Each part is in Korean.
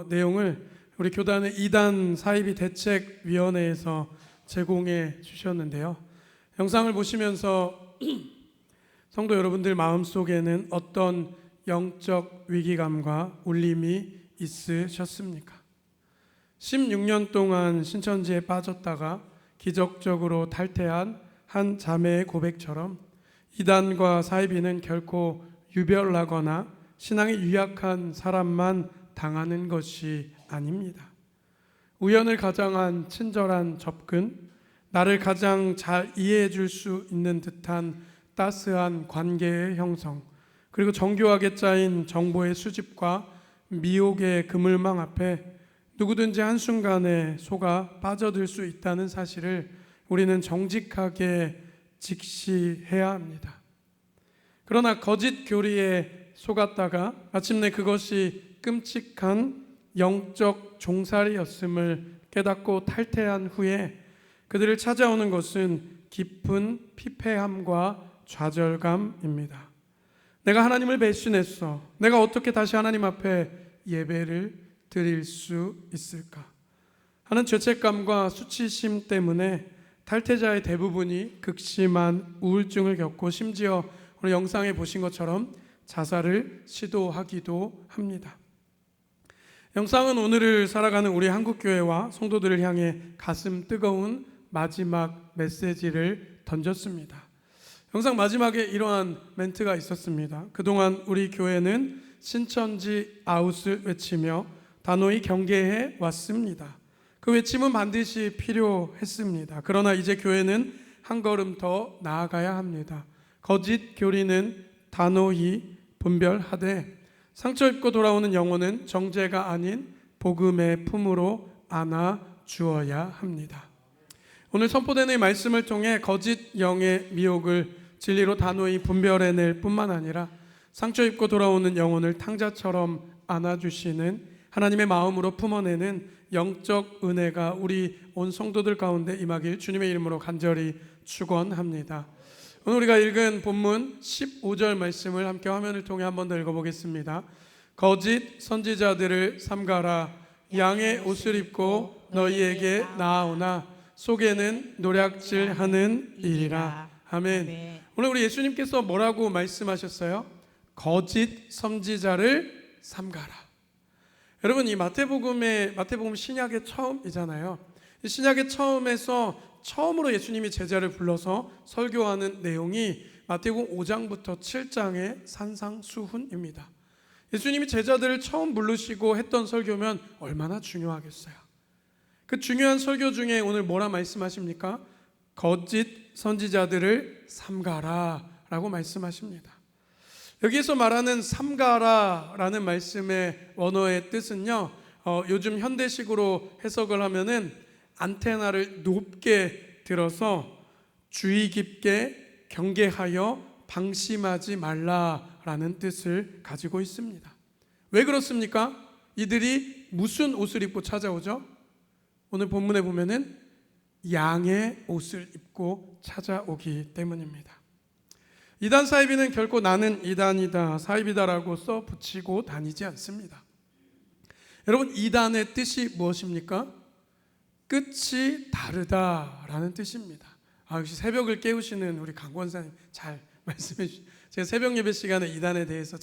내용을 우리 교단의 이단 사이비 대책위원회에서 제공해 주셨는데요. 영상을 보시면서 성도 여러분들 마음속에는 어떤 영적 위기감과 울림이 있으셨습니까? 16년 동안 신천지에 빠졌다가 기적적으로 탈퇴한 한 자매의 고백처럼 이단과 사이비는 결코 유별나거나 신앙이 유약한 사람만 당하는 것이 아닙니다. 우연을 가장한 친절한 접근, 나를 가장 잘 이해해 줄 수 있는 듯한 따스한 관계의 형성, 그리고 정교하게 짜인 정보의 수집과 미혹의 그물망 앞에 누구든지 한순간에 속아 빠져들 수 있다는 사실을 우리는 정직하게 직시해야 합니다. 그러나 거짓 교리에 속았다가 마침내 그것이 끔찍한 영적 종살이였음을 깨닫고 탈퇴한 후에 그들을 찾아오는 것은 깊은 피폐함과 좌절감입니다. 내가 하나님을 배신했어. 내가 어떻게 다시 하나님 앞에 예배를 드릴 수 있을까 하는 죄책감과 수치심 때문에 탈퇴자의 대부분이 극심한 우울증을 겪고 심지어 오늘 영상에 보신 것처럼 자살을 시도하기도 합니다. 영상은 오늘을 살아가는 우리 한국교회와 성도들을 향해 가슴 뜨거운 마지막 메시지를 던졌습니다. 영상 마지막에 이러한 멘트가 있었습니다. 그동안 우리 교회는 신천지 아웃을 외치며 단호히 경계해 왔습니다. 그 외침은 반드시 필요했습니다. 그러나 이제 교회는 한 걸음 더 나아가야 합니다. 거짓 교리는 단호히 분별하되 상처 입고 돌아오는 영혼은 정죄가 아닌 복음의 품으로 안아 주어야 합니다. 오늘 선포되는 이 말씀을 통해 거짓 영의 미혹을 진리로 단호히 분별해낼 뿐만 아니라 상처 입고 돌아오는 영혼을 탕자처럼 안아주시는 하나님의 마음으로 품어내는 영적 은혜가 우리 온 성도들 가운데 임하길 주님의 이름으로 간절히 축원합니다. 오늘 우리가 읽은 본문 15절 말씀을 함께 화면을 통해 한 번 더 읽어보겠습니다. 거짓 선지자들을 삼가라. 양의 옷을 입고 너희에게 나아오나 속에는 노략질하는 일이라. 아멘. 오늘 우리 예수님께서 뭐라고 말씀하셨어요? 거짓 선지자를 삼가라. 여러분, 이 마태복음 신약의 처음이잖아요. 이 신약의 처음에서 처음으로 예수님이 제자를 불러서 설교하는 내용이 마태복음 5장부터 7장의 산상수훈입니다. 예수님이 제자들을 처음 부르시고 했던 설교면 얼마나 중요하겠어요. 그 중요한 설교 중에 오늘 뭐라 말씀하십니까? 거짓 선지자들을 삼가라 라고 말씀하십니다. 여기에서 말하는 삼가라라는 말씀의 원어의 뜻은요, 요즘 현대식으로 해석을 하면은 안테나를 높게 들어서 주의 깊게 경계하여 방심하지 말라라는 뜻을 가지고 있습니다. 왜 그렇습니까? 이들이 무슨 옷을 입고 찾아오죠? 오늘 본문에 보면은 양의 옷을 입고 찾아오기 때문입니다. 이단 사이비는 결코 나는 이단이다, 사이비다라고 써 붙이고 다니지 않습니다. 여러분, 이단의 뜻이 무엇입니까? 끝이 다르다라는 뜻입니다. 역시 새벽을 깨우시는 우리 강 권사님 잘 말씀해 주시죠. 제가 새벽 예배 시간에 이단에 대해서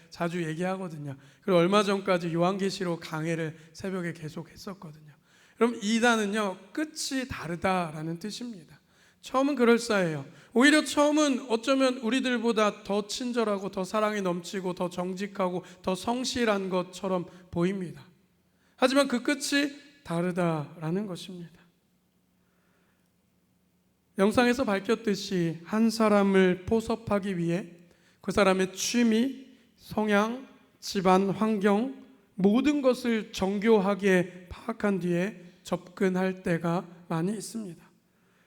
자주 얘기하거든요. 그리고 얼마 전까지 요한계시록 강해를 새벽에 계속 했었거든요. 여러분, 이단은요, 끝이 다르다라는 뜻입니다. 처음은 그럴싸해요. 오히려 처음은 어쩌면 우리들보다 더 친절하고 더 사랑이 넘치고 더 정직하고 더 성실한 것처럼 보입니다. 하지만 그 끝이 다르다라는 것입니다. 영상에서 밝혔듯이 한 사람을 포섭하기 위해 그 사람의 취미, 성향, 집안 환경 모든 것을 정교하게 파악한 뒤에 접근할 때가 많이 있습니다.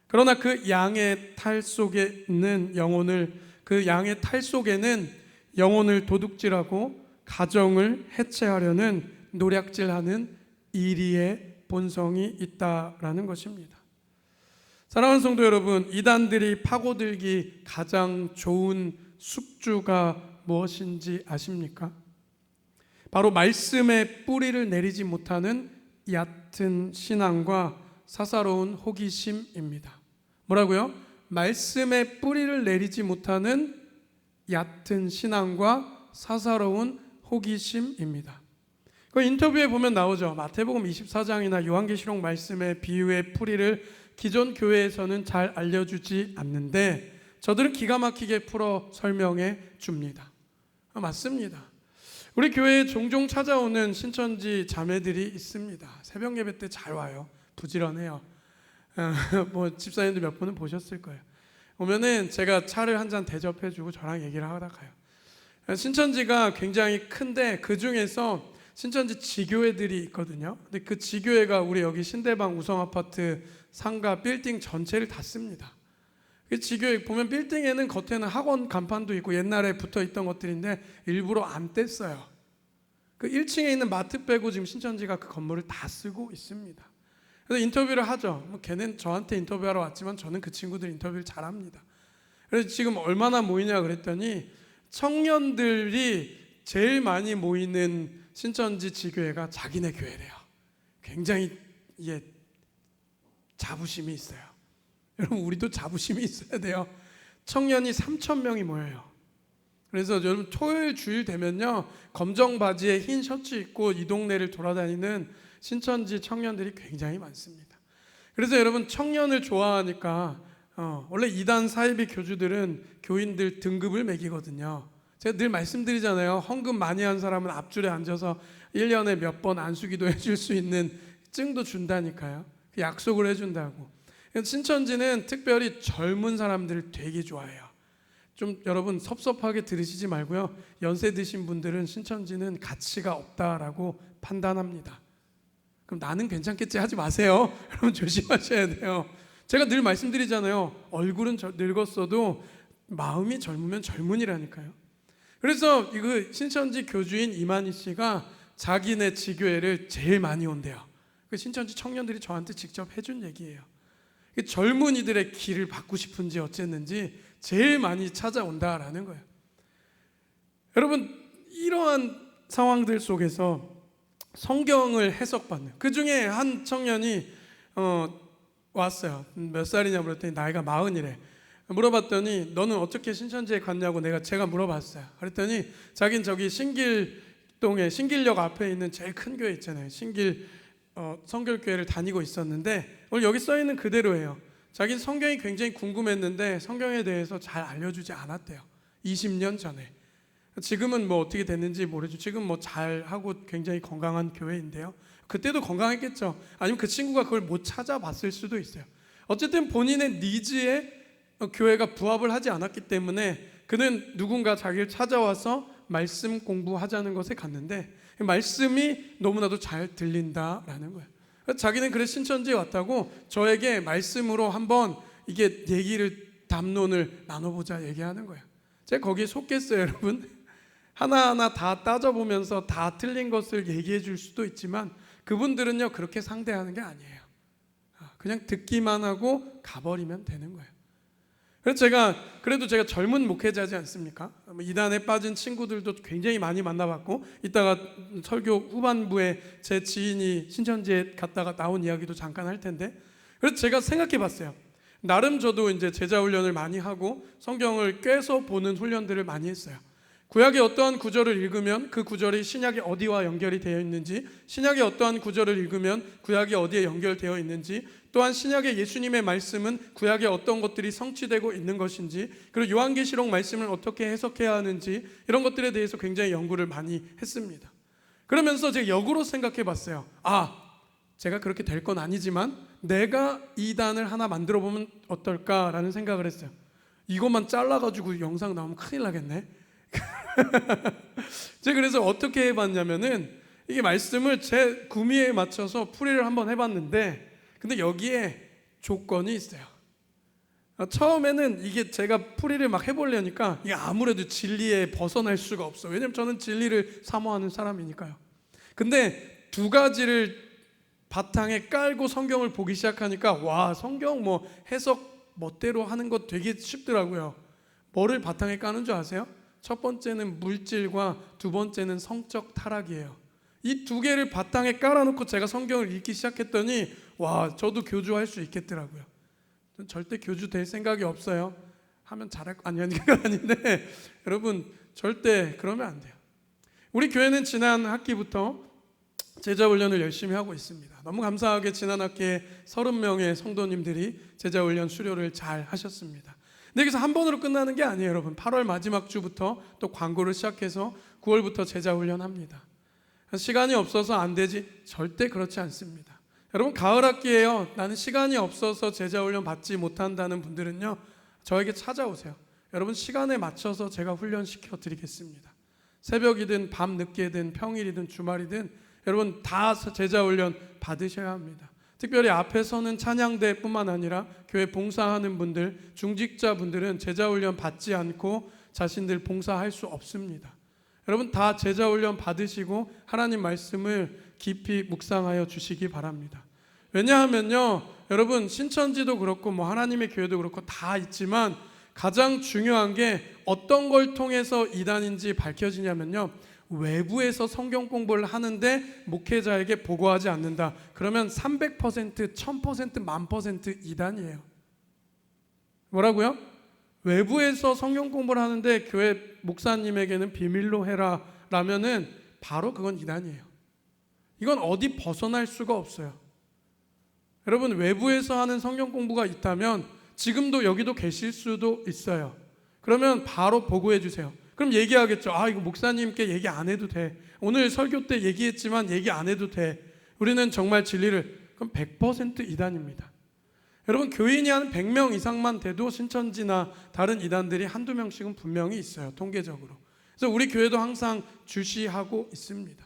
그러나 그 양의 탈 속에 있는 영혼을, 그 양의 탈 속에는 영혼을 도둑질하고 가정을 해체하려는 노략질하는 이리의 본성이 있다라는 것입니다. 사랑하는 성도 여러분, 이단들이 파고들기 가장 좋은 숙주가 무엇인지 아십니까? 바로 말씀의 뿌리를 내리지 못하는 얕은 신앙과 사사로운 호기심입니다. 뭐라고요? 말씀의 뿌리를 내리지 못하는 얕은 신앙과 사사로운 호기심입니다. 그 인터뷰에 보면 나오죠. 마태복음 24장이나 요한계시록 말씀의 비유의 뿌리를 기존 교회에서는 잘 알려주지 않는데 저들은 기가 막히게 풀어 설명해 줍니다. 맞습니다. 우리 교회에 종종 찾아오는 신천지 자매들이 있습니다. 새벽 예배 때 잘 와요. 부지런해요. 뭐 집사님도 몇 분은 보셨을 거예요. 오면은 제가 차를 한 잔 대접해주고 저랑 얘기를 하다 가요. 신천지가 굉장히 큰데 그 중에서 신천지 지교회들이 있거든요. 근데 그 지교회가 우리 여기 신대방 우성아파트 상가 빌딩 전체를 다 씁니다. 그 지교회 보면 빌딩에는 겉에는 학원 간판도 있고 옛날에 붙어 있던 것들인데 일부러 안 뗐어요. 그 1층에 있는 마트 빼고 지금 신천지가 그 건물을 다 쓰고 있습니다. 그래서 인터뷰를 하죠. 뭐 걔는 저한테 인터뷰하러 왔지만 저는 그 친구들 인터뷰를 잘합니다. 그래서 지금 얼마나 모이냐 그랬더니 청년들이 제일 많이 모이는 신천지 지교회가 자기네 교회래요. 굉장히 자부심이 있어요. 여러분 우리도 자부심이 있어야 돼요. 청년이 3,000명이 모여요. 그래서 여러분 토요일 주일 되면요 검정 바지에 흰 셔츠 입고 이 동네를 돌아다니는 신천지 청년들이 굉장히 많습니다. 그래서 여러분 청년을 좋아하니까 원래 이단 사이비 교주들은 교인들 등급을 매기거든요. 제가 늘 말씀드리잖아요. 헌금 많이 한 사람은 앞줄에 앉아서 1년에 몇 번 안수기도 해줄 수 있는 증도 준다니까요. 약속을 해준다고. 신천지는 특별히 젊은 사람들을 되게 좋아해요. 좀 여러분 섭섭하게 들으시지 말고요. 연세 드신 분들은 신천지는 가치가 없다라고 판단합니다. 그럼 나는 괜찮겠지 하지 마세요. 여러분 조심하셔야 돼요. 제가 늘 말씀드리잖아요. 얼굴은 늙었어도 마음이 젊으면 젊은이라니까요. 그래서 이거 신천지 교주인 이만희 씨가 자기네 지교회를 제일 많이 온대요. 그 신천지 청년들이 저한테 직접 해준 얘기예요. 젊은이들의 길을 받고 싶은지 어쨌는지 제일 많이 찾아온다라는 거예요. 여러분 이러한 상황들 속에서 성경을 해석받는 그 중에 한 청년이 왔어요. 몇 살이냐 물었더니 나이가 40이래. 물어봤더니 너는 어떻게 신천지에 갔냐고 제가 물어봤어요. 그랬더니 자긴 저기 신길동에 신길역 앞에 있는 제일 큰 교회 있잖아요. 신길 성결교회를 다니고 있었는데 오늘 여기 써 있는 그대로예요. 자기 성경이 굉장히 궁금했는데 성경에 대해서 잘 알려주지 않았대요. 20년 전에. 지금은 뭐 어떻게 됐는지 모르죠. 지금 뭐 잘하고 굉장히 건강한 교회인데요. 그때도 건강했겠죠. 아니면 그 친구가 그걸 못 찾아봤을 수도 있어요. 어쨌든 본인의 니즈에 교회가 부합을 하지 않았기 때문에 그는 누군가 자기를 찾아와서 말씀 공부하자는 것에 갔는데 말씀이 너무나도 잘 들린다라는 거예요. 자기는 그래서 신천지에 왔다고 저에게 말씀으로 한번 이게 얘기를 담론을 나눠보자 얘기하는 거예요. 제가 거기에 속겠어요, 여러분. 하나하나 다 따져보면서 다 틀린 것을 얘기해 줄 수도 있지만 그분들은요 그렇게 상대하는 게 아니에요. 그냥 듣기만 하고 가버리면 되는 거예요. 그래서 그래도 제가 젊은 목회자지 않습니까? 이단에 빠진 친구들도 굉장히 많이 만나봤고 이따가 설교 후반부에 제 지인이 신천지에 갔다가 나온 이야기도 잠깐 할 텐데 그래서 제가 생각해 봤어요. 나름 저도 이제 제자 훈련을 많이 하고 성경을 꿰서 보는 훈련들을 많이 했어요. 구약의 어떠한 구절을 읽으면 그 구절이 신약이 어디와 연결이 되어 있는지, 신약의 어떠한 구절을 읽으면 구약이 어디에 연결되어 있는지, 또한 신약의 예수님의 말씀은 구약의 어떤 것들이 성취되고 있는 것인지, 그리고 요한계시록 말씀을 어떻게 해석해야 하는지 이런 것들에 대해서 굉장히 연구를 많이 했습니다. 그러면서 제가 역으로 생각해 봤어요. 제가 그렇게 될 건 아니지만 내가 이단을 하나 만들어 보면 어떨까라는 생각을 했어요. 이것만 잘라가지고 영상 나오면 큰일 나겠네. 제가 그래서 어떻게 해봤냐면은 이게 말씀을 제 구미에 맞춰서 풀이를 한번 해봤는데 근데 여기에 조건이 있어요. 처음에는 이게 제가 풀이를 막 해보려니까 이게 아무래도 진리에 벗어날 수가 없어. 왜냐면 저는 진리를 사모하는 사람이니까요. 근데 두 가지를 바탕에 깔고 성경을 보기 시작하니까 와 성경 뭐 해석 멋대로 하는 것 되게 쉽더라고요. 뭐를 바탕에 까는 줄 아세요? 첫 번째는 물질과 두 번째는 성적 타락이에요. 이 두 개를 바탕에 깔아놓고 제가 성경을 읽기 시작했더니 와, 저도 교주할 수 있겠더라고요. 전 절대 교주 될 생각이 없어요. 하면 잘할 거 아니야, 그건 아닌데 여러분 절대 그러면 안 돼요. 우리 교회는 지난 학기부터 제자훈련을 열심히 하고 있습니다. 너무 감사하게 지난 학기에 30명의 성도님들이 제자훈련 수료를 잘 하셨습니다. 근데 여기서 한 번으로 끝나는 게 아니에요, 여러분. 8월 마지막 주부터 또 광고를 시작해서 9월부터 제자훈련합니다. 시간이 없어서 안 되지? 절대 그렇지 않습니다. 여러분, 가을 학기에요. 나는 시간이 없어서 제자훈련 받지 못한다는 분들은요, 저에게 찾아오세요. 여러분, 시간에 맞춰서 제가 훈련시켜 드리겠습니다. 새벽이든 밤 늦게든 평일이든 주말이든 여러분 다 제자훈련 받으셔야 합니다. 특별히 앞에 서는 찬양대뿐만 아니라 교회 봉사하는 분들, 중직자분들은 제자훈련 받지 않고 자신들 봉사할 수 없습니다. 여러분 다 제자훈련 받으시고 하나님 말씀을 깊이 묵상하여 주시기 바랍니다. 왜냐하면요, 여러분 신천지도 그렇고 뭐 하나님의 교회도 그렇고 다 있지만 가장 중요한 게 어떤 걸 통해서 이단인지 밝혀지냐면요, 외부에서 성경 공부를 하는데 목회자에게 보고하지 않는다. 그러면 300%, 1000%, 10,000% 이단이에요. 뭐라고요? 외부에서 성경 공부를 하는데 교회 목사님에게는 비밀로 해라 라면은 바로 그건 이단이에요. 이건 어디 벗어날 수가 없어요. 여러분, 외부에서 하는 성경 공부가 있다면 지금도 여기도 계실 수도 있어요. 그러면 바로 보고해 주세요. 그럼 얘기하겠죠. 아, 이거 목사님께 얘기 안 해도 돼. 오늘 설교 때 얘기했지만 얘기 안 해도 돼. 우리는 정말 진리를. 그럼 100% 이단입니다. 여러분, 교인이 한 100명 이상만 돼도 신천지나 다른 이단들이 한두 명씩은 분명히 있어요, 통계적으로. 그래서 우리 교회도 항상 주시하고 있습니다.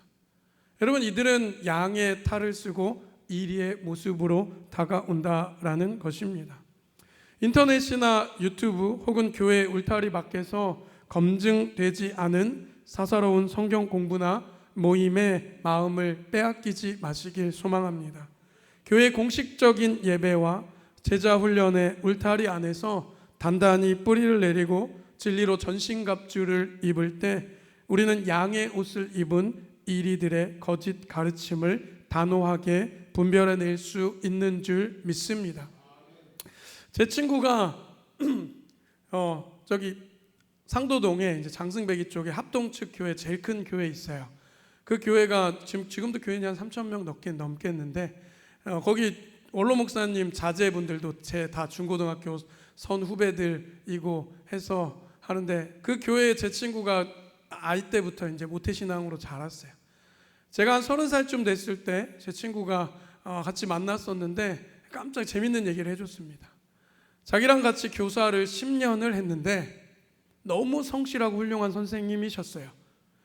여러분, 이들은 양의 탈을 쓰고 이리의 모습으로 다가온다라는 것입니다. 인터넷이나 유튜브 혹은 교회 울타리 밖에서 검증되지 않은 사사로운 성경 공부나 모임에 마음을 빼앗기지 마시길 소망합니다. 교회 공식적인 예배와 제자훈련의 울타리 안에서 단단히 뿌리를 내리고 진리로 전신갑주를 입을 때 우리는 양의 옷을 입은 이리들의 거짓 가르침을 단호하게 분별해낼 수 있는 줄 믿습니다. 제 친구가 저기 상도동에 이제 장승배기 쪽에 합동측 교회 제일 큰 교회 있어요. 그 교회가 지금도 교인이 한 3,000명 넘겠는데 거기 원로 목사님 자제분들도 제 다 중고등학교 선 후배들이고 해서 하는데 그 교회에 제 친구가 아이 때부터 이제 모태신앙으로 자랐어요. 제가 한 30살쯤 됐을 때 제 친구가 같이 만났었는데 깜짝 재밌는 얘기를 해줬습니다. 자기랑 같이 교사를 10년을 했는데 너무 성실하고 훌륭한 선생님이셨어요.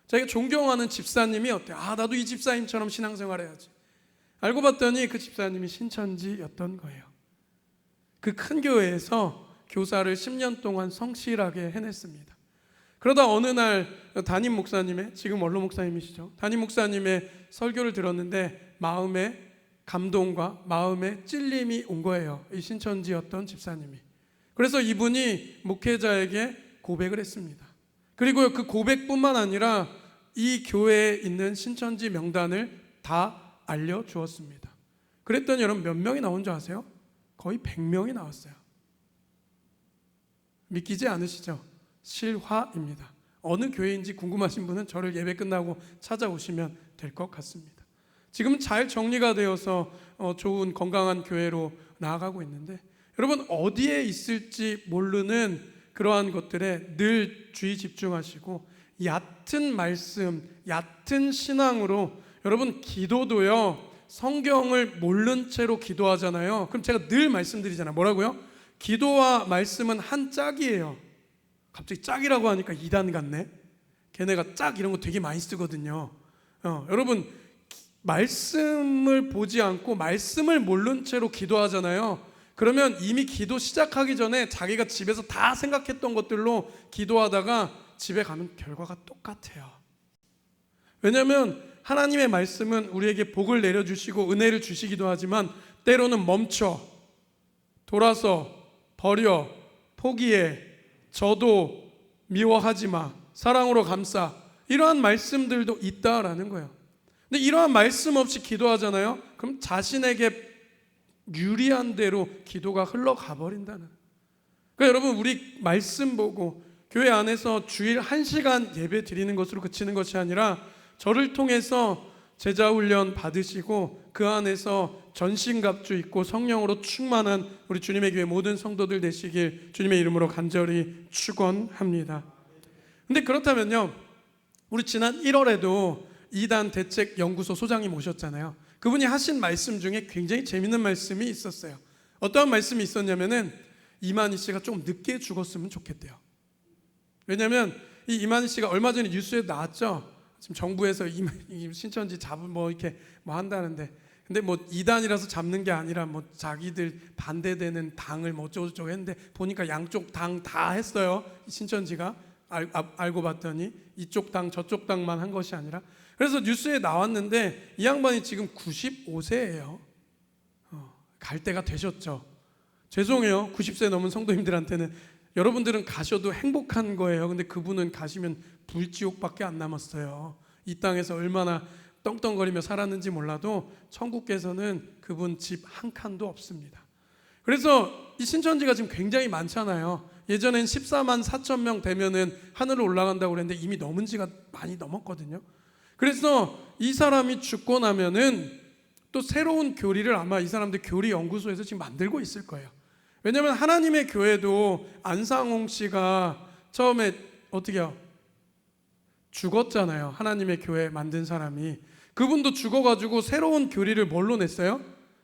자기가 존경하는 집사님이 어때요? 아, 나도 이 집사님처럼 신앙생활 해야지. 알고 봤더니 그 집사님이 신천지였던 거예요. 그 큰 교회에서 교사를 10년 동안 성실하게 해냈습니다. 그러다 어느 날 담임 목사님의, 지금 원로 목사님이시죠, 담임 목사님의 설교를 들었는데 마음에 감동과 마음에 찔림이 온 거예요. 이 신천지였던 집사님이. 그래서 이분이 목회자에게 고백을 했습니다. 그리고 그 고백뿐만 아니라 이 교회에 있는 신천지 명단을 다 알려주었습니다. 그랬더니 여러분 몇 명이 나온 줄 아세요? 거의 100명이 나왔어요. 믿기지 않으시죠? 실화입니다. 어느 교회인지 궁금하신 분은 저를 예배 끝나고 찾아오시면 될 것 같습니다. 지금 잘 정리가 되어서 좋은 건강한 교회로 나아가고 있는데 여러분 어디에 있을지 모르는 그러한 것들에 늘 주의 집중하시고 얕은 말씀, 얕은 신앙으로 여러분 기도도요 성경을 모른 채로 기도하잖아요. 그럼 제가 늘 말씀드리잖아요. 뭐라고요? 기도와 말씀은 한 짝이에요. 갑자기 짝이라고 하니까 이단 같네. 걔네가 짝 이런 거 되게 많이 쓰거든요. 여러분 말씀을 보지 않고 말씀을 모른 채로 기도하잖아요. 그러면 이미 기도 시작하기 전에 자기가 집에서 다 생각했던 것들로 기도하다가 집에 가면 결과가 똑같아요. 왜냐하면 하나님의 말씀은 우리에게 복을 내려주시고 은혜를 주시기도 하지만 때로는 멈춰, 돌아서, 버려, 포기해, 저도 미워하지 마, 사랑으로 감싸. 이러한 말씀들도 있다라는 거예요. 근데 이러한 말씀 없이 기도하잖아요. 그럼 자신에게 유리한 대로 기도가 흘러가 버린다는. 그러니까 여러분, 우리 말씀 보고 교회 안에서 주일 1시간 예배 드리는 것으로 그치는 것이 아니라 저를 통해서 제자 훈련 받으시고 그 안에서 전신갑주 입고 성령으로 충만한 우리 주님의 교회 모든 성도들 되시길 주님의 이름으로 간절히 축원합니다. 근데 그렇다면요, 우리 지난 1월에도 이단 대책연구소 소장님 오셨잖아요. 그분이 하신 말씀 중에 굉장히 재밌는 말씀이 있었어요. 어떠한 말씀이 있었냐면은 이만희 씨가 좀 늦게 죽었으면 좋겠대요. 왜냐하면 이 이만희 씨가 얼마 전에 뉴스에 나왔죠. 지금 정부에서 신천지 잡은 뭐 이렇게 뭐 한다는데, 근데 뭐 이단이라서 잡는 게 아니라 뭐 자기들 반대되는 당을 뭐 어쩌고저쩌고 했는데 보니까 양쪽 당 다 했어요. 신천지가 알고 봤더니 이쪽 당 저쪽 당만 한 것이 아니라. 그래서 뉴스에 나왔는데 이 양반이 지금 95세예요. 갈 때가 되셨죠. 죄송해요, 90세 넘은 성도님들한테는. 여러분들은 가셔도 행복한 거예요. 근데 그분은 가시면 불지옥밖에 안 남았어요. 이 땅에서 얼마나 떵떵거리며 살았는지 몰라도 천국께서는 그분 집 한 칸도 없습니다. 그래서 이 신천지가 지금 굉장히 많잖아요. 예전엔 14만 4천 명 되면은 하늘로 올라간다고 그랬는데 이미 넘은 지가 많이 넘었거든요. 그래서 이 사람이 죽고 나면은 또 새로운 교리를 아마 이 사람들 교리 연구소에서 지금 만들고 있을 거예요. 왜냐하면 하나님의 교회도 안상홍 씨가 처음에 어떻게 해요? 죽었잖아요. 하나님의 교회 만든 사람이. 그분도 죽어가지고 새로운 교리를 뭘로 냈어요?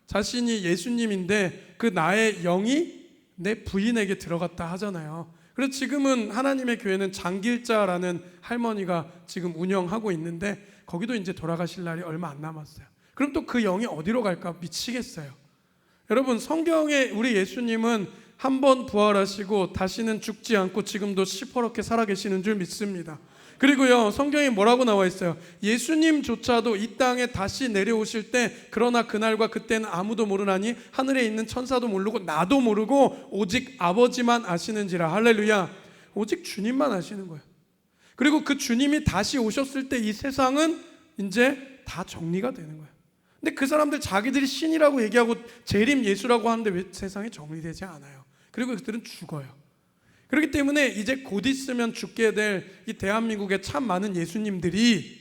자신이 예수님인데 그 나의 영이 내 부인에게 들어갔다 하잖아요. 그래서 지금은 하나님의 교회는 장길자라는 할머니가 지금 운영하고 있는데 거기도 이제 돌아가실 날이 얼마 안 남았어요. 그럼 또 그 영이 어디로 갈까? 미치겠어요. 여러분, 성경에 우리 예수님은 한 번 부활하시고 다시는 죽지 않고 지금도 시퍼렇게 살아계시는 줄 믿습니다. 그리고요, 성경에 뭐라고 나와 있어요? 예수님조차도 이 땅에 다시 내려오실 때 그러나 그날과 그때는 아무도 모르나니 하늘에 있는 천사도 모르고 나도 모르고 오직 아버지만 아시는지라. 할렐루야. 오직 주님만 아시는 거예요. 그리고 그 주님이 다시 오셨을 때 이 세상은 이제 다 정리가 되는 거예요. 근데 그 사람들 자기들이 신이라고 얘기하고 재림 예수라고 하는데 왜 세상이 정리되지 않아요? 그리고 그들은 죽어요. 그렇기 때문에 이제 곧 있으면 죽게 될 이 대한민국에 참 많은 예수님들이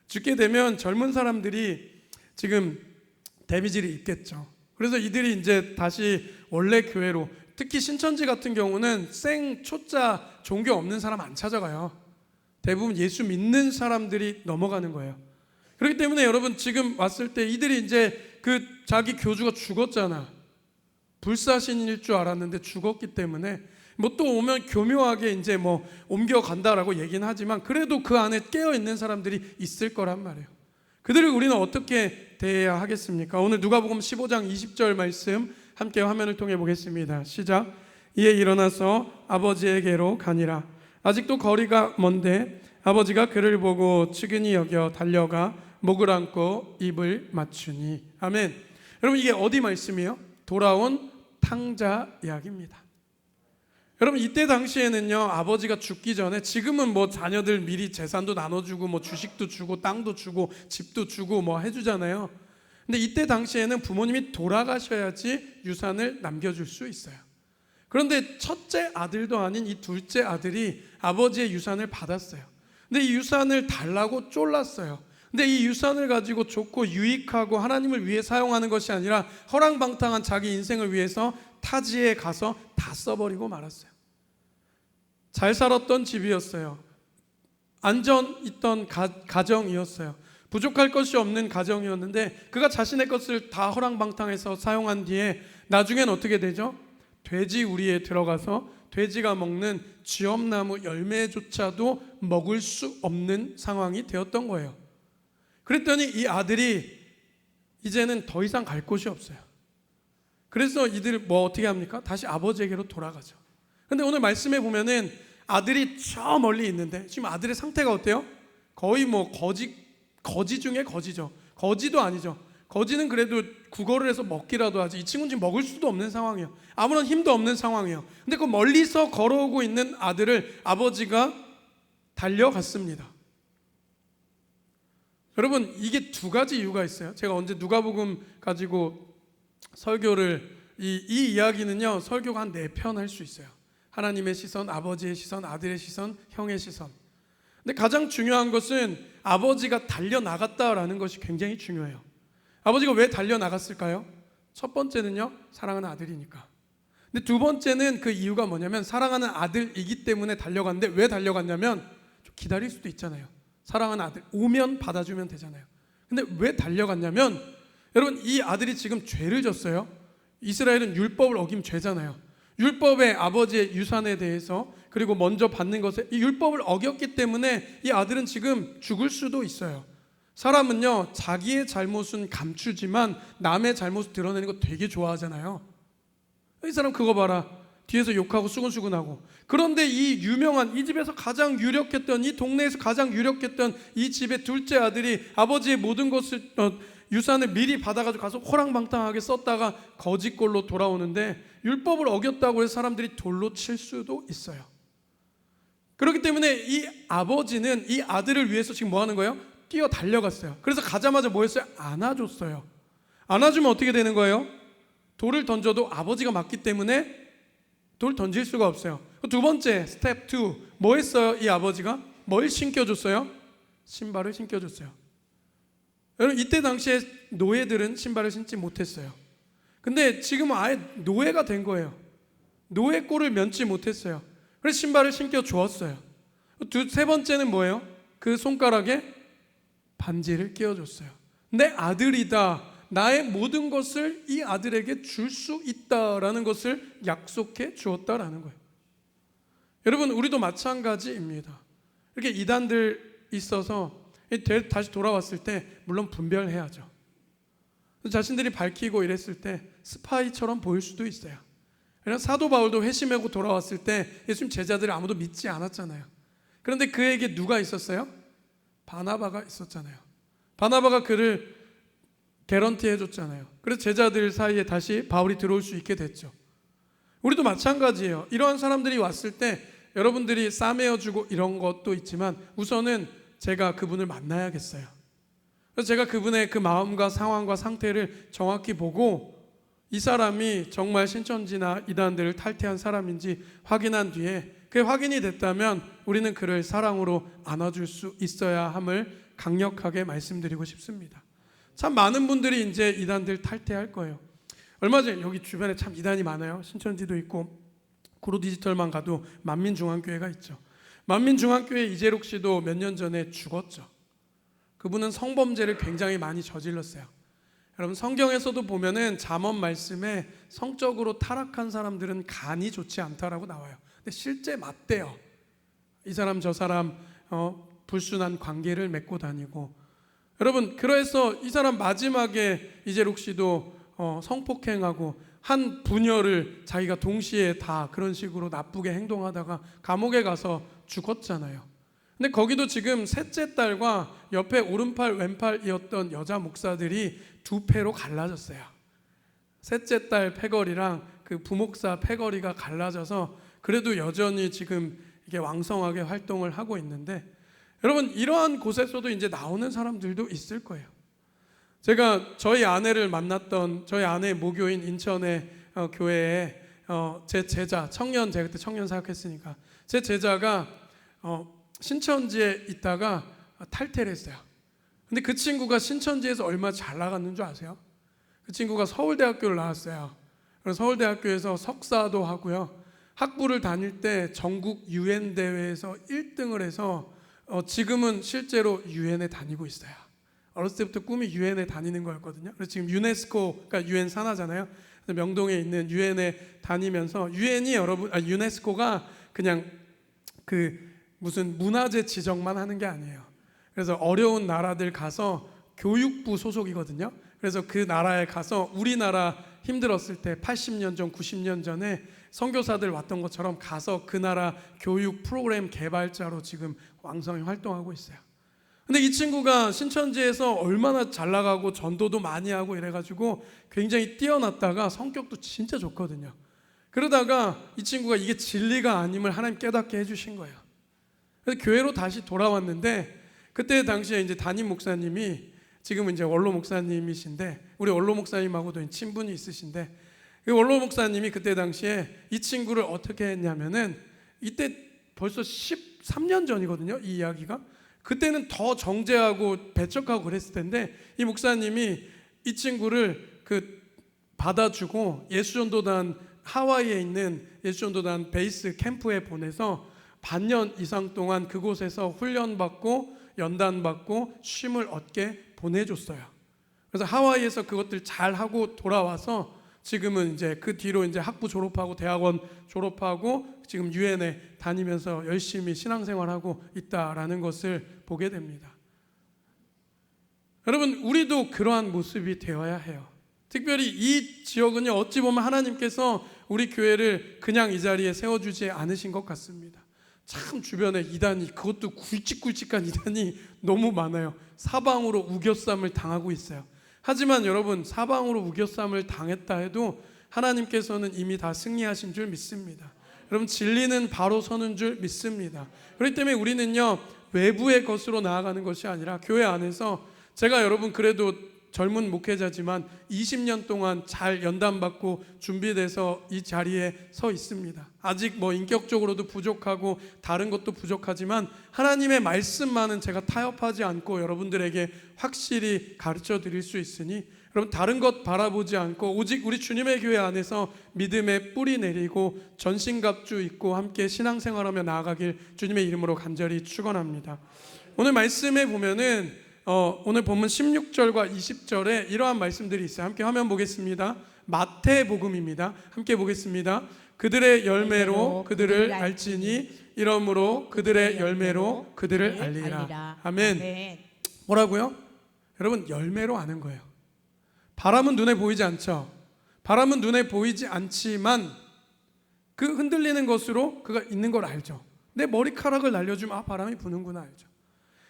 죽게 되면 젊은 사람들이 지금 데미지를 입겠죠. 그래서 이들이 이제 다시 원래 교회로, 특히 신천지 같은 경우는 생 초자 종교 없는 사람 안 찾아가요. 대부분 예수 믿는 사람들이 넘어가는 거예요. 그렇기 때문에 여러분, 지금 왔을 때 이들이 이제 그 자기 교주가 죽었잖아. 불사신일 줄 알았는데 죽었기 때문에 뭐 또 오면 교묘하게 이제 뭐 옮겨간다라고 얘기는 하지만 그래도 그 안에 깨어있는 사람들이 있을 거란 말이에요. 그들을 우리는 어떻게 대해야 하겠습니까? 오늘 누가복음 15장 20절 말씀 함께 화면을 통해 보겠습니다. 시작. 이에 일어나서 아버지에게로 가니라. 아직도 거리가 먼데 아버지가 그를 보고 측은히 여겨 달려가 목을 안고 입을 맞추니. 아멘. 여러분, 이게 어디 말씀이에요? 돌아온 탕자 이야기입니다. 여러분, 이때 당시에는요, 아버지가 죽기 전에, 지금은 뭐 자녀들 미리 재산도 나눠주고 뭐 주식도 주고 땅도 주고 집도 주고 뭐 해주잖아요. 근데 이때 당시에는 부모님이 돌아가셔야지 유산을 남겨줄 수 있어요. 그런데 첫째 아들도 아닌 이 둘째 아들이 아버지의 유산을 받았어요. 근데 이 유산을 달라고 쫄랐어요. 근데 이 유산을 가지고 좋고 유익하고 하나님을 위해 사용하는 것이 아니라 허랑방탕한 자기 인생을 위해서 타지에 가서 다 써버리고 말았어요. 잘 살았던 집이었어요. 안전 있던 가정이었어요. 부족할 것이 없는 가정이었는데 그가 자신의 것을 다 허랑방탕해서 사용한 뒤에 나중엔 어떻게 되죠? 돼지 우리에 들어가서 돼지가 먹는 쥐엄나무 열매조차도 먹을 수 없는 상황이 되었던 거예요. 그랬더니 이 아들이 이제는 더 이상 갈 곳이 없어요. 그래서 이들 뭐 어떻게 합니까? 다시 아버지에게로 돌아가죠. 근데 오늘 말씀에 보면은 아들이 저 멀리 있는데 지금 아들의 상태가 어때요? 거의 뭐 거지 중에 거지죠. 거지도 아니죠. 거지는 그래도 구걸을 해서 먹기라도 하지. 이 친구는 지금 먹을 수도 없는 상황이에요. 아무런 힘도 없는 상황이에요. 근데 그 멀리서 걸어오고 있는 아들을 아버지가 달려갔습니다. 여러분, 이게 두 가지 이유가 있어요. 제가 언제 누가복음 가지고 설교를 이 이야기는요, 설교가 한 4편 할 수 있어요. 하나님의 시선, 아버지의 시선, 아들의 시선, 형의 시선. 근데 가장 중요한 것은 아버지가 달려나갔다라는 것이 굉장히 중요해요. 아버지가 왜 달려나갔을까요? 첫 번째는요, 사랑하는 아들이니까. 근데 두 번째는 그 이유가 뭐냐면 사랑하는 아들이기 때문에 달려갔는데, 왜 달려갔냐면 좀 기다릴 수도 있잖아요. 사랑하는 아들 오면 받아주면 되잖아요. 근데 왜 달려갔냐면, 여러분, 이 아들이 지금 죄를 졌어요. 이스라엘은 율법을 어기면 죄잖아요. 율법의 아버지의 유산에 대해서, 그리고 먼저 받는 것에 이 율법을 어겼기 때문에 이 아들은 지금 죽을 수도 있어요. 사람은요, 자기의 잘못은 감추지만 남의 잘못을 드러내는 거 되게 좋아하잖아요. 이 사람 그거 봐라, 뒤에서 욕하고 수근수근하고. 그런데 이 유명한, 이 집에서 가장 유력했던, 이 동네에서 가장 유력했던 이 집의 둘째 아들이 아버지의 모든 것을 유산을 미리 받아가지고 가서 호랑방탕하게 썼다가 거짓골로 돌아오는데, 율법을 어겼다고 해서 사람들이 돌로 칠 수도 있어요. 그렇기 때문에 이 아버지는 이 아들을 위해서 지금 뭐 하는 거예요? 뛰어 달려갔어요. 그래서 가자마자 뭐 했어요? 안아줬어요. 안아주면 어떻게 되는 거예요? 돌을 던져도 아버지가 맞기 때문에 돌 던질 수가 없어요. 두 번째, 스텝 2, 뭐 했어요? 이 아버지가 뭘 신겨줬어요? 신발을 신겨줬어요. 여러분, 이때 당시에 노예들은 신발을 신지 못했어요. 근데 지금은 아예 노예가 된 거예요. 노예 꼴을 면치 못했어요. 그래서 신발을 신겨주었어요. 세 번째는 뭐예요? 그 손가락에 반지를 끼워줬어요. 내 아들이다, 나의 모든 것을 이 아들에게 줄 수 있다라는 것을 약속해 주었다라는 거예요. 여러분, 우리도 마찬가지입니다. 이렇게 이단들 있어서 다시 돌아왔을 때 물론 분별해야죠. 자신들이 밝히고 이랬을 때 스파이처럼 보일 수도 있어요. 사도 바울도 회심하고 돌아왔을 때 예수님 제자들을 아무도 믿지 않았잖아요. 그런데 그에게 누가 있었어요? 바나바가 있었잖아요. 바나바가 그를 개런티 해줬잖아요. 그래서 제자들 사이에 다시 바울이 들어올 수 있게 됐죠. 우리도 마찬가지예요. 이러한 사람들이 왔을 때 여러분들이 싸매어주고 이런 것도 있지만 우선은 제가 그분을 만나야겠어요. 그래서 제가 그분의 그 마음과 상황과 상태를 정확히 보고 이 사람이 정말 신천지나 이단들을 탈퇴한 사람인지 확인한 뒤에, 그게 확인이 됐다면 우리는 그를 사랑으로 안아줄 수 있어야 함을 강력하게 말씀드리고 싶습니다. 참 많은 분들이 이제 이단들 탈퇴할 거예요. 얼마 전에 여기 주변에 참 이단이 많아요. 신천지도 있고 구로디지털만 가도 만민중앙교회가 있죠. 만민중앙교회 이재록 씨도 몇 년 전에 죽었죠. 그분은 성범죄를 굉장히 많이 저질렀어요. 여러분, 성경에서도 보면은 잠언 말씀에 성적으로 타락한 사람들은 간이 좋지 않다라고 나와요. 근데 실제 맞대요. 이 사람 저 사람 불순한 관계를 맺고 다니고. 여러분, 그래서 이 사람 마지막에 이재록 씨도 성폭행하고 한 부녀를 자기가 동시에 다 그런 식으로 나쁘게 행동하다가 감옥에 가서 죽었잖아요. 근데 거기도 지금 셋째 딸과 옆에 오른팔 왼팔이었던 여자 목사들이 두 패로 갈라졌어요. 셋째 딸 패거리랑 그 부목사 패거리가 갈라져서 그래도 여전히 지금 이게 왕성하게 활동을 하고 있는데, 여러분, 이러한 곳에서도 이제 나오는 사람들도 있을 거예요. 제가 저희 아내를 만났던, 저희 아내 모교인 인천의 교회에 제 제자, 청년, 제가 그때 청년 사역했으니까 제 제자가 신천지에 있다가 탈퇴를 했어요. 근데 그 친구가 신천지에서 얼마 잘 나갔는 줄 아세요? 그 친구가 서울대학교를 나왔어요. 그래서 서울대학교에서 석사도 하고요. 학부를 다닐 때 전국 유엔 대회에서 1등을 해서 지금은 실제로 유엔에 다니고 있어요. 어렸을 때부터 꿈이 유엔에 다니는 거였거든요. 그래서 지금 유네스코, 그러니까 유엔 산하잖아요. 명동에 있는 유엔에 다니면서, 유엔이 유네스코가 그냥 그 무슨 문화재 지정만 하는 게 아니에요. 그래서 어려운 나라들 가서 교육부 소속이거든요. 그래서 그 나라에 가서 우리나라 힘들었을 때 80년 전, 90년 전에 선교사들 왔던 것처럼 가서 그 나라 교육 프로그램 개발자로 지금 왕성히 활동하고 있어요. 근데 이 친구가 신천지에서 얼마나 잘 나가고 전도도 많이 하고 이래가지고 굉장히 뛰어났다가 성격도 진짜 좋거든요. 그러다가 이 친구가 이게 진리가 아님을 하나님 깨닫게 해주신 거예요. 그래서 교회로 다시 돌아왔는데, 그때 당시에 이제 담임 목사님이, 지금은 이제 원로 목사님이신데, 우리 원로 목사님하고도 친분이 있으신데, 그 원로 목사님이 그때 당시에 이 친구를 어떻게 했냐면은, 이때 벌써 13년 전이거든요, 이 이야기가. 그때는 더 정죄하고 배척하고 그랬을 텐데, 이 목사님이 이 친구를 받아주고 예수전도단, 하와이에 있는 예수전도단 베이스 캠프에 보내서 반년 이상 동안 그곳에서 훈련받고 연단받고 쉼을 얻게 보내줬어요. 그래서 하와이에서 그것들 잘 하고 돌아와서 지금은 이제 그 뒤로 이제 학부 졸업하고 대학원 졸업하고 지금 유엔에 다니면서 열심히 신앙생활하고 있다라는 것을 보게 됩니다. 여러분, 우리도 그러한 모습이 되어야 해요. 특별히 이 지역은요, 어찌 보면 하나님께서 우리 교회를 그냥 이 자리에 세워주지 않으신 것 같습니다. 참 주변에 이단이, 그것도 굵직굵직한 이단이 너무 많아요. 사방으로 우겨쌈을 당하고 있어요. 하지만 여러분, 사방으로 우겨쌈을 당했다 해도 하나님께서는 이미 다 승리하신 줄 믿습니다. 여러분, 진리는 바로 서는 줄 믿습니다. 그렇기 때문에 우리는요, 외부의 것으로 나아가는 것이 아니라 교회 안에서, 제가 여러분 그래도 젊은 목회자지만 20년 동안 잘 연단받고 준비돼서 이 자리에 서 있습니다. 아직 뭐 인격적으로도 부족하고 다른 것도 부족하지만 하나님의 말씀만은 제가 타협하지 않고 여러분들에게 확실히 가르쳐 드릴 수 있으니, 여러분 다른 것 바라보지 않고 오직 우리 주님의 교회 안에서 믿음의 뿌리 내리고 전신갑주 입고 함께 신앙생활하며 나아가길 주님의 이름으로 간절히 축원합니다. 오늘 말씀에 보면은 오늘 본문 16절과 20절에 이러한 말씀들이 있어요. 함께 화면 보겠습니다. 마태복음입니다. 함께 보겠습니다. 그들의 열매로 그들을 알지니 이러므로 그들의 열매로 그들을 알리라. 아멘. 뭐라고요? 여러분, 열매로 아는 거예요. 바람은 눈에 보이지 않죠. 바람은 눈에 보이지 않지만 그 흔들리는 것으로 그가 있는 걸 알죠. 내 머리카락을 날려주면 바람이 부는구나 알죠.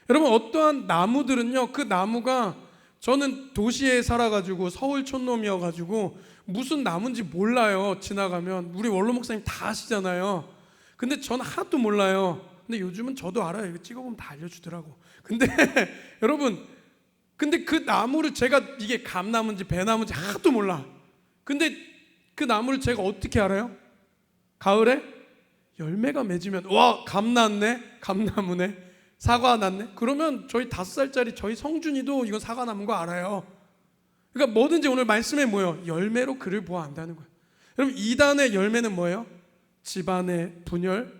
여러분, 어떠한 나무들은요, 그 나무가, 저는 도시에 살아가지고 서울 촌놈이어가지고 무슨 나무인지 몰라요. 지나가면 우리 원로 목사님 다 아시잖아요. 근데 저는 하나도 몰라요. 근데 요즘은 저도 알아요. 이거 찍어보면 다 알려주더라고. 근데 여러분, 근데 그 나무를 제가 이게 감나무인지 배나무인지 하나도 몰라. 근데 그 나무를 제가 어떻게 알아요? 가을에 열매가 맺으면 와, 감 났네, 감나무네, 사과 났네. 그러면 저희 5살짜리 저희 성준이도 이건 사과 남은 거 알아요. 그러니까 뭐든지 오늘 말씀에 뭐예요? 열매로 그를 보아 안다는 거예요. 여러분, 이단의 열매는 뭐예요? 집안의 분열,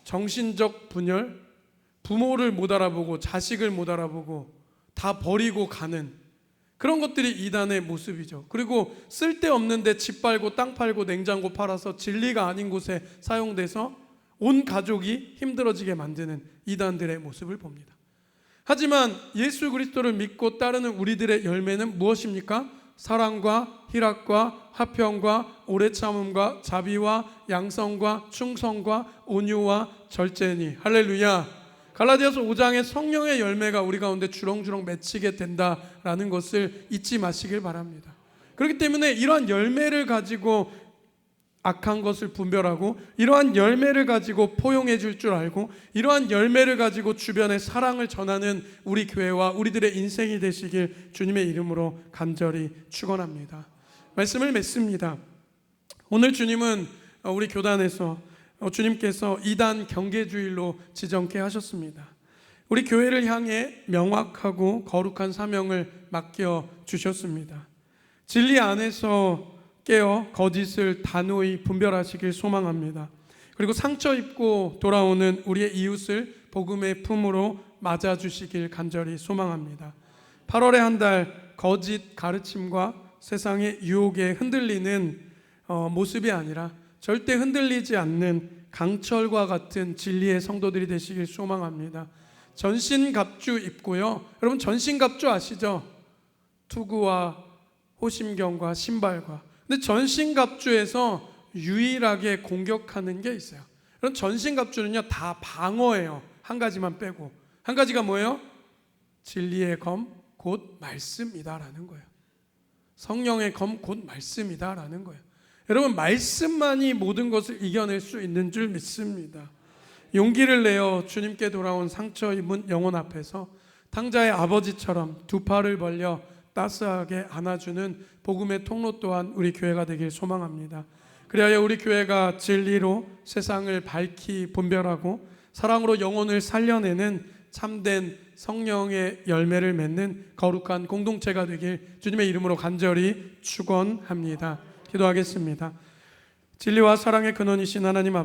정신적 분열, 부모를 못 알아보고 자식을 못 알아보고 다 버리고 가는 그런 것들이 이단의 모습이죠. 그리고 쓸데없는데 집 팔고 땅 팔고 냉장고 팔아서 진리가 아닌 곳에 사용돼서 온 가족이 힘들어지게 만드는 이단들의 모습을 봅니다. 하지만 예수 그리스도를 믿고 따르는 우리들의 열매는 무엇입니까? 사랑과 희락과 화평과 오래 참음과 자비와 양성과 충성과 온유와 절제니. 할렐루야. 갈라디아서 5장의 성령의 열매가 우리 가운데 주렁주렁 맺히게 된다라는 것을 잊지 마시길 바랍니다. 그렇기 때문에 이러한 열매를 가지고 악한 것을 분별하고, 이러한 열매를 가지고 포용해 줄 줄 알고, 이러한 열매를 가지고 주변에 사랑을 전하는 우리 교회와 우리들의 인생이 되시길 주님의 이름으로 간절히 축원합니다. 말씀을 맺습니다. 오늘 주님은 우리 교단에서 주님께서 이단 경계주일로 지정케 하셨습니다. 우리 교회를 향해 명확하고 거룩한 사명을 맡겨 주셨습니다. 진리 안에서 깨어 거짓을 단호히 분별하시길 소망합니다. 그리고 상처 입고 돌아오는 우리의 이웃을 복음의 품으로 맞아주시길 간절히 소망합니다. 8월의 한 달 거짓 가르침과 세상의 유혹에 흔들리는 모습이 아니라 절대 흔들리지 않는 강철과 같은 진리의 성도들이 되시길 소망합니다. 전신갑주 입고요. 여러분, 전신갑주 아시죠? 투구와 호심경과 신발과. 근데 전신갑주에서 유일하게 공격하는 게 있어요. 그럼 전신갑주는요 다 방어예요. 한 가지만 빼고 한 가지가 뭐예요? 진리의 검 곧 말씀이다라는 거예요. 성령의 검 곧 말씀이다라는 거예요. 여러분, 말씀만이 모든 것을 이겨낼 수 있는 줄 믿습니다. 용기를 내어 주님께 돌아온 상처 입은 영혼 앞에서 탕자의 아버지처럼 두 팔을 벌려 따스하게 안아주는 복음의 통로 또한 우리 교회가 되길 소망합니다. 그리하여 우리 교회가 진리로 세상을 밝히 분별하고 사랑으로 영혼을 살려내는 참된 성령의 열매를 맺는 거룩한 공동체가 되길 주님의 이름으로 간절히 축원합니다. 기도하겠습니다. 진리와 사랑의 근원이신 하나님 아버지,